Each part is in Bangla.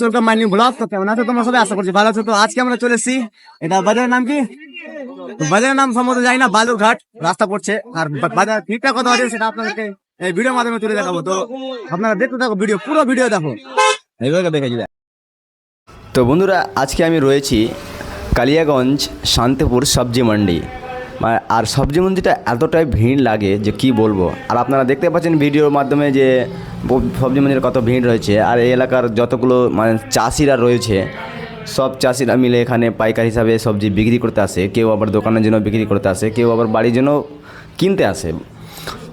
Welcome my new blog. তো কেমন আছো তোমরা সবাই? আশা করছি ভালো আছো। তো আজকে আমরা চলে এসেছি, এটা বাজারের নাম কি? বাজারের নাম সম্ভবত জানি না, বালুরঘাট রাস্তা পড়ছে। আর বাজার ঠিকঠাক কথা আছে সেটা আপনাদেরকে এই ভিডিওর মাধ্যমে তুলে দেখাবো। তো আপনারা দেখতে থাকো ভিডিও, পুরো ভিডিও দেখো, এইভাবে দেখে যাবে। তো বন্ধুরা, আজকে আমি রয়েছি কালিয়াগঞ্জ শান্তিপুর সবজি মান্ডি। আর সবজি মন্ডিটা এতটাই ভিড় লাগে যে কি বলবো। আর আপনারা দেখতে পাচ্ছেন ভিডিওর মাধ্যমে যে সবজি মন্ডির কত ভিড় রয়েছে। আর এই এলাকার যতগুলো চাষিরা রয়েছে, সব চাষিরা মিলে এখানে পাইকারি হিসাবে সবজি বিক্রি করতে আসে। কেউ আবার দোকানের জন্য বিক্রি করতে আসে, কেউ আবার বাড়ির জন্য কিনতে আসে।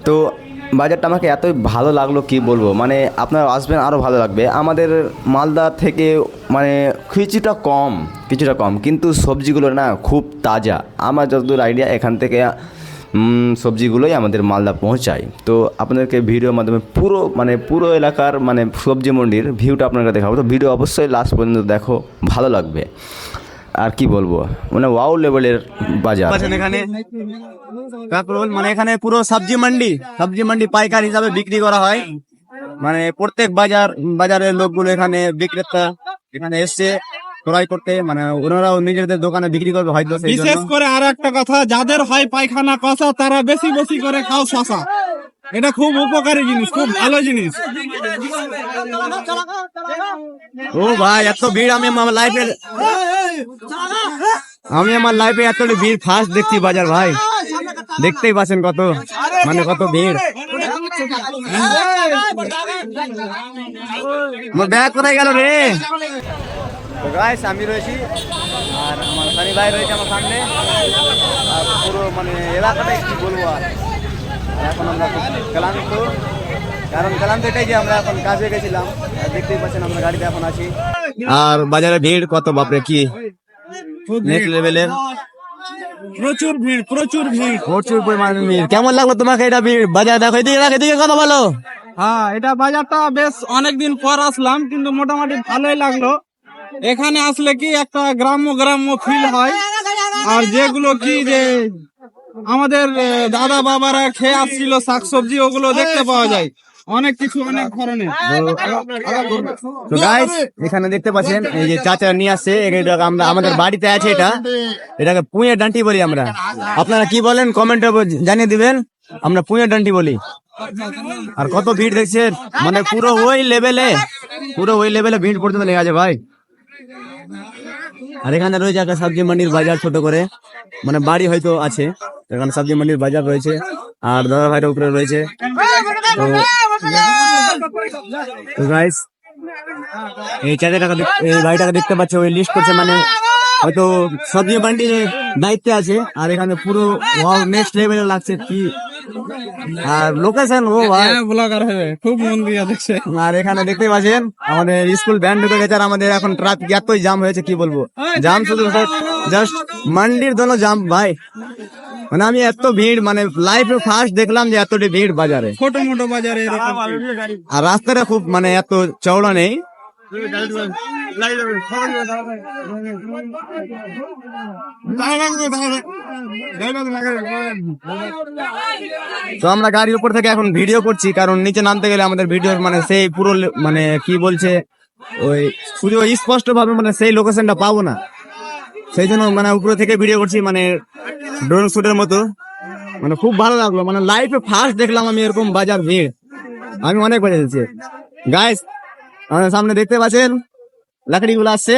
তো বাজারটা আমাকে এতই ভালো লাগলো কি বলবো, আপনারা আসবেন আরও ভালো লাগবে। আমাদের মালদা থেকে কিছুটা কম, কিন্তু সবজিগুলো না খুব তাজা। আমার যতদূর আইডিয়া এখান থেকে সবজিগুলোই আমাদের মালদা পৌঁছায়। তো আপনাদেরকে ভিডিওর মাধ্যমে পুরো এলাকার সবজি মন্ডির ভিউটা আপনাকে দেখাবো। তো ভিডিও অবশ্যই লাস্ট পর্যন্ত দেখো, ভালো লাগবে। আর কি বলবো, ওয়াও লেভেলের বাজার এখানে এখানে পুরো সবজি মান্ডি পাইকারি হিসাবে বিক্রি করা হয়। প্রত্যেক বাজারের লোকগুলো এখানে বিক্রেতা এখানে এসছে ক্রয় করতে, ওনারাও নিজেদের দোকানে বিক্রি করবে হয়তো। বিশেষ করে আর একটা কথা, যাদের হয় পায়খানা কষা তারা বেশি বেশি করে খাও শশা। এটা খুব উপকারী জিনিস, খুব ভালো জিনিস। ও ভাই, এত ভিড় আমি আমার লাইফে এত ভিড় ফার্স্ট দেখছি বাজার ভাই। দেখতেই পাচ্ছেন কত কত ভিড়। ব্যাগ কোথায় গেল রে? তো গাইস, আমি রয়েছি আর আমার সানি ভাই রয়েছে আমার সামনে। আর পুরো এলাকাটাই কি বলবো। আর এখন আমরা ক্লান্ত এটাই যে আমরা এখন কাজে গেছিলাম। আর দেখতেই পাচ্ছেন আমরা গাড়িতে এখন আছি। আর বাজারে ভিড় কত, বাপরে কি নেক্সট লেভেলের। প্রচুর ভিড় প্রচুর পরিমাণে ভিড়। কেমন লাগলো তোমাকে এটা ভিড় বাজার? দেখো এদিকে কথা বলো। হ্যাঁ, এটা বাজারটা বেশ অনেকদিন পর আসলাম, কিন্তু মোটামুটি ভালোই লাগলো। এখানে আসলে কি একটা গ্রাম্য ফিল হয়। আর যেগুলো কি যে আমাদের দাদা বাবারা খেয়ে আসছিল শাকসবজি, ওগুলো দেখতে পাওয়া যায়। অনেক কিছু, অনেক ধরনের। তো গাইস, এখানে দেখতে পাচ্ছেন এই যে চাচা নিয়ে আসছে। আমরা আমাদের বাড়িতে আছে এটাকে পুঁয়ের ডান্টি বলি আমরা। আপনারা কি বলেন কমেন্টে জানিয়ে দিবেন। আমরা পুঁয়ের ডান্টি বলি। আর কত ভিড় দেখছেন, পুরো ওই লেভেলে ভিড় পর্যন্ত লেগে আছে ভাই। আর এখানে রয়েছে একটা সবজি মান্ডির বাজার, ছোট করে বাড়ি হয়তো আছে। এখানে সবজি মান্ডির বাজার রয়েছে। আর দাদা ভাইটা উপরে রয়েছে। তো গাইস, এই এই গাড়িটাকে দেখতে পাচ্ছ, ওই লিস্ট করছে, হয়তো সবজি মান্ডির দায়িত্বে আছে। আর এখানে পুরো নেক্সট লেভেলে লাগছে কি। আর লোকেশন ব্লগার হবে, খুব মন দিয়ে দেখছে। আর এখানে দেখতে পাচ্ছেন আমাদের স্কুল ব্যান্ড ঢুকে গেছে। আর আমাদের এখন ট্রাফিক এতই জাম হয়েছে কি বলবো। জাম শুধু জাস্ট মান্ডির জন্য জাম ভাই। আমি এত ভিড় লাইফে ফার্স্ট দেখলাম যে এতটি ভিড় বাজারে, ছোট মোটো বাজারে। আর রাস্তাটা খুব এত চওড়া নেই। তো আমরা গাড়ির উপর থেকে এখন ভিডিও করছি, কারণ নিচে নামতে গেলে আমাদের ভিডিওর সেই পুরো কি বলছে ওই শুধু স্পষ্ট ভাবে সেই লোকেশনটা পাবো না। সেই জন্য উপরে থেকে ভিডিও করছি, ড্রোন শুটের মতো। খুব ভালো লাগলো। লাইফে ফার্স্ট দেখলাম আমি এরকম বাজার ভিড়। আমি অনেক বাজার দিচ্ছি গাইস। আমাদের সামনে দেখতে পাচ্ছেন লাকড়ি গুলো আসছে।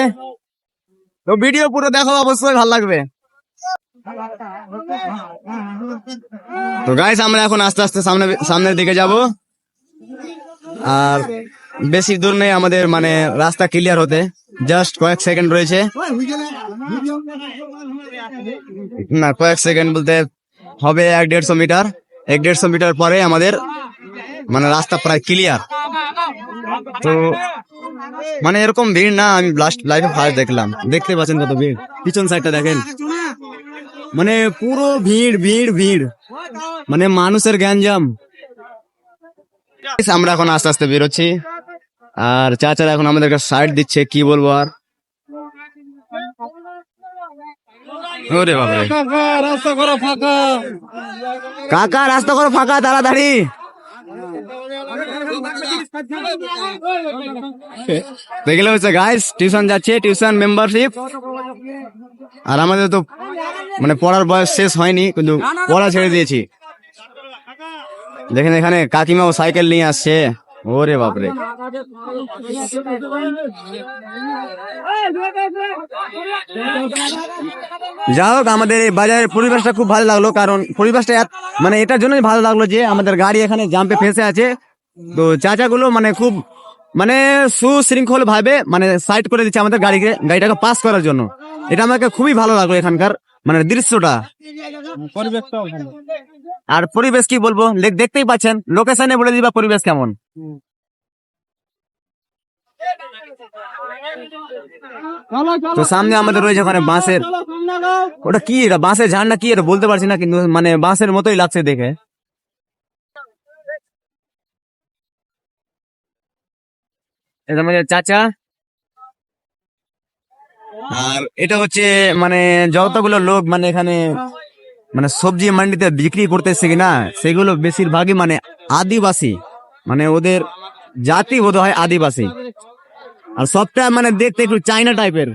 তো ভিডিও পুরো দেখো, অবশ্যই ভালো লাগবে। তো গাইস, আমরা এখন আস্তে আস্তে সামনের দিকে যাব। আর বেশি দূর নেই আমাদের, রাস্তা ক্লিয়ার হতে জাস্ট কয়েক সেকেন্ড রয়েছে। না, কয়েক সেকেন্ড বলতে হবে 150 মিটার। 150 মিটার পরে আমাদের রাস্তা প্রায় ক্লিয়ার। তো এরকম ভিড় না আমি লাইফে ফার্স্ট দেখলাম। দেখতে পাচ্ছেন কত ভিড়, পিছন সাইডটা দেখেন। পুরো ভিড় ভিড় ভিড়, মানুষের গ্যাঞ্জাম। আমরা এখন আস্তে আস্তে বেরোচ্ছি। আর চাচারা এখন আমাদেরকে সাইড দিচ্ছে, কি বলবো আর। ওরে বাবা, রাস্তা করো ফাঁকা, কাকা রাস্তা করো ফাঁকা, তাড়াতাড়ি। দেখলে হচ্ছে গাইস, টিউশন যাচ্ছে, টিউশন মেম্বারশিপ। আর আমাদের তো মানে পড়ার বয়স শেষ হয়নি, কিন্তু পড়া ছেড়ে দিয়েছি। দেখেন এখানে কাকিমাও সাইকেল নিয়ে আসছে, ওরে বাপরে। যাই হোক, আমাদের এই বাজারের পরিবেশটা খুব ভালো লাগলো, কারণ পরিবেশটা মানে এটার জন্যই ভালো লাগলো যে আমাদের গাড়ি এখানে জাম্পে ফেসে আছে। তো চাচাগুলো মানে খুব মানে সুশৃঙ্খল ভাবে মানে সাইড করে দিচ্ছে আমাদের গাড়িটাকে পাস করার জন্য। এটা আমাকে খুবই ভালো লাগলো এখানকার মানে দৃশ্যটা। পরিবেশটাও ভালো। আর পরিবেশ কি বলবো, দেখতেই পাচ্ছেন, লোকেশনে বলে দিবা পরিবেশ কেমন। তো সামনে আমাদের রয়েছে ওখানে বাঁশের, ওটা কি, এটা বাঁশের ঝাড় না কি এটা বলতে পারছি না, কিন্তু মানে বাঁশের মতোই লাগছে দেখে। এটা আমাদের চাচা। আর এটা হচ্ছে মানে যতগুলো লোক মানে এখানে মানে সবজি মান্ডিতে বিক্রি করতে এসছে কিনা, সেগুলো বেশিরভাগই মানে আদিবাসী, মানে ওদের জাতি বোধ হয় আদিবাসী। আর সবটা মানে দেখতে একটু চাইনা টাইপের।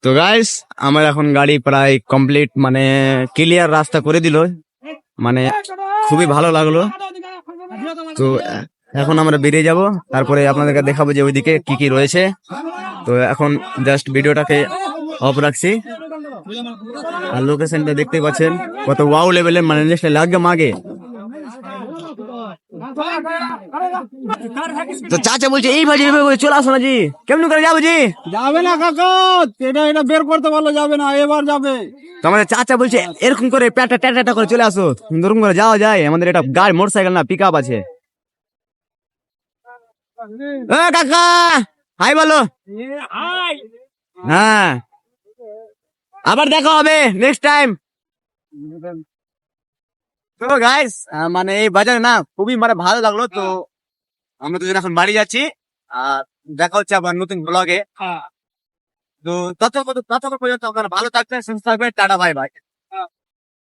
তো গাইস, আমার এখন গাড়ি প্রায় কমপ্লিট, মানে ক্লিয়ার রাস্তা করে দিল, মানে খুবই ভালো লাগলো। তো এখন আমরা বেরিয়ে যাব, তারপরে আপনাদেরকে দেখাবো যে ওইদিকে কি কি রয়েছে। তো এখন জাস্ট ভিডিওটাকে অফ রাখছি। আর লোকেশনটা দেখতে পাচ্ছেন কত ওয়াও লেভেলের, মানে নেক্সট লাগবে মাগে। তো চাচা বলছে এই ভাজি চলে আসো না জি, কেমন করে যাবো জি? যাবে না কাকা, এটা বের করতে পারলো যাবে না, এবার যাবে। তো আমাদের চাচা বলছে এরকম করে প্যাটা ট্যাটা করে চলে আসো, এরকম করে যাওয়া যায়? আমাদের এটা গাড়ি মোটরসাইকেল না, পিক আপ আছে। কাকা হাই বলো। হ্যাঁ, আবার দেখা হবে নেক্সট টাইম। তো গাইস, মানে এই বাজারে না খুবই মানে ভালো লাগলো। তো আমরা দুজন এখন বাড়ি যাচ্ছি, আর দেখা হচ্ছে আবার নতুন ব্লগে। তো ততক্ষণ পর্যন্ত আপনারা ভালো থাকবেন, সুস্থ থাকবেন, টাটা বাই বাই।